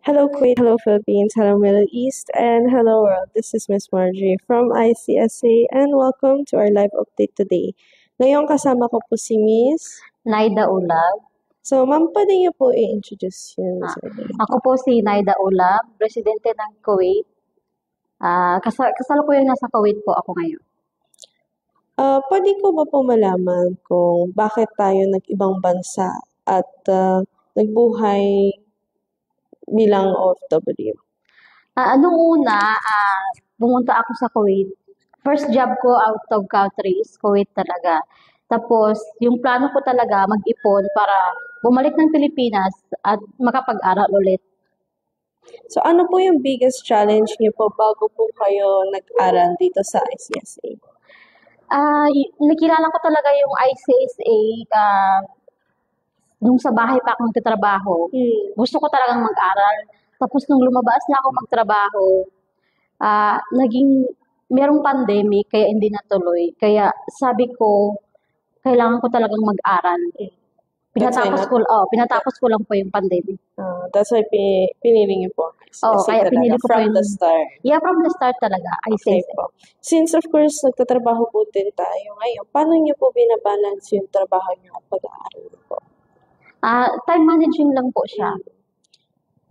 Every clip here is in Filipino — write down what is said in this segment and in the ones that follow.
Hello Kuwait, hello Philippines, hello Middle East, and hello world. This is Miss Marjorie from ICSA and welcome to our live update today. Ngayon kasama ko po si Miss. Naida Ulab. So ma'am, pwede niyo po i-introduce yung Ah, sarili. Ako po si Naida Ulab, presidente ng Kuwait. Kasalukuyan nasa Kuwait po ako ngayon. Pwede ko ba po malaman kung bakit tayo nag-ibang bansa at nagbuhay bilang OFW? Nung una, pumunta ako sa Kuwait. First job ko out of country is Kuwait talaga. Tapos, yung plano ko talaga mag-ipon para bumalik ng Pilipinas at makapag-aral ulit. So ano po yung biggest challenge niyo po bago po kayo nag-aral dito sa ICSA? Nakilala ko talaga yung ICSA nung sa bahay pa ako nagtatrabaho. Gusto ko talagang mag-aral. Tapos nung lumabas na ako magtrabaho, merong pandemic kaya hindi natuloy. Kaya sabi ko, kailangan ko talagang mag-aral. Pinatapos ko lang po yung pandemic. That's why pinili niyo po. Kaya pinili ko from po the start. Yeah, from the start talaga. Okay po. Since of course, nagtatrabaho po din tayo ngayon, paano niyo po binabalance yung trabaho niyo at pag-aaral niyo po? Time managing lang po siya.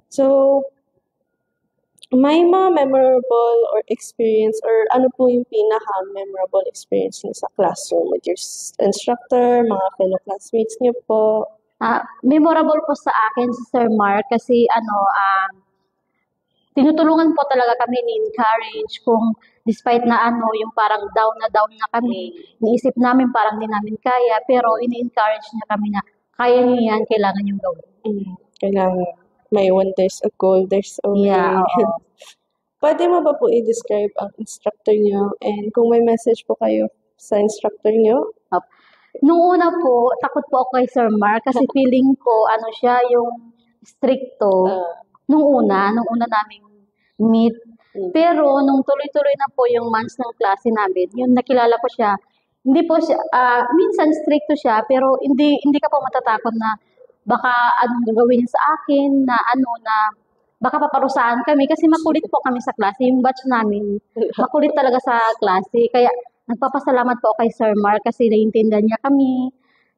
So, may mga memorable or experience or ano po yung pinaka-memorable experience niyo sa classroom with your instructor, mga fellow classmates niyo po? Memorable po sa akin si Sir Mark kasi tinutulungan po talaga kami, ni-encourage kung despite na yung parang down na kami, niisip namin parang di namin kaya, pero ini-encourage niya kami na kaya niyo yan, kailangan yung gawin. Kailangan. May when there's a goal, there's a way. Yeah, oo. Pwede mo ba po i-describe ang instructor niyo and kung may message po kayo sa instructor niyo? Nung una po, takot po ako kay Sir Mark kasi feeling ko, siya yung stricto. Nung una naming meet. Pero nung tuloy-tuloy na po yung months ng klase namin, yung nakilala ko siya, hindi po siya, minsan stricto siya, pero hindi ka po matatakot na baka anong gagawin niya sa akin, na baka paparusahan kami kasi makulit po kami sa klase. Yung batch namin, makulit talaga sa klase. Kaya nagpapasalamat po kay Sir Mark kasi naiintindihan niya kami.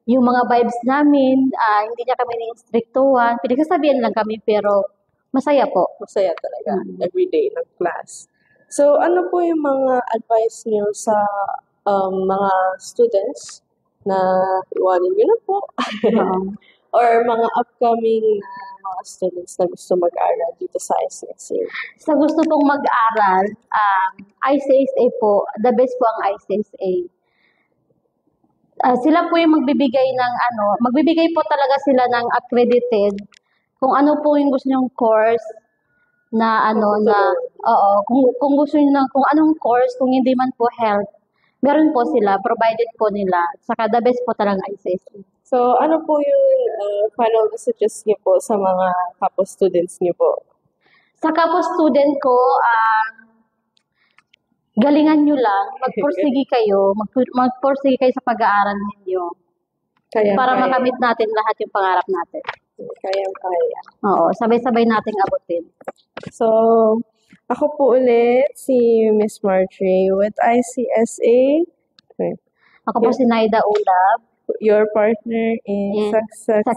Yung mga vibes namin, hindi niya kami ni-instrictuhan. Pinagsasabihan lang kami pero masaya po. Masaya talaga everyday ng class. So, ano po yung mga advice niyo sa mga students na iwanin niyo na po? Or mga upcoming mga students na gusto mag-aral dito sa ICSA? Sa gusto pong mag-aral, ICSA po, the best po ang ICSA. Sila po yung magbibigay po talaga sila ng accredited kung ano po yung gusto nyong course na kung gusto niyo kung anong course, kung hindi man po health, meron po sila, provided po nila. Saka the best po talaga ICSA. So, ano po yung final messages niyo po sa mga kapwa students niyo po? Sa kapwa student ko, galingan nyo lang, magpursige kayo sa pag-aaral ninyo. Para makamit natin lahat yung pangarap natin. Kaya. Oo, sabay-sabay nating abutin. So, ako po ulit, si Miss Marjorie with ICSA. Ako po si Naida Ulab. Your partner in success.